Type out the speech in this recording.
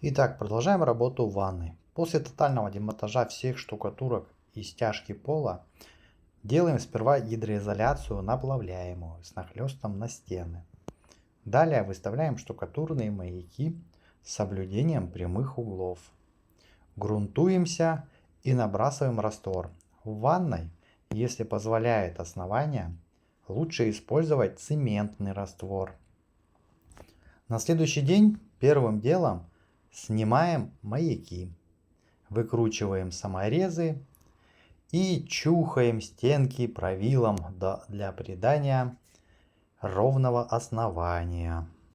Итак, продолжаем работу в ванной. После тотального демонтажа всех штукатурок и стяжки пола делаем сперва гидроизоляцию наплавляемую с нахлестом на стены. Далее выставляем штукатурные маяки с соблюдением прямых углов. Грунтуемся и набрасываем раствор. В ванной, если позволяет основание, лучше использовать цементный раствор. На следующий день первым делом снимаем маяки, выкручиваем саморезы и чухаем стенки правилом для придания ровного основания.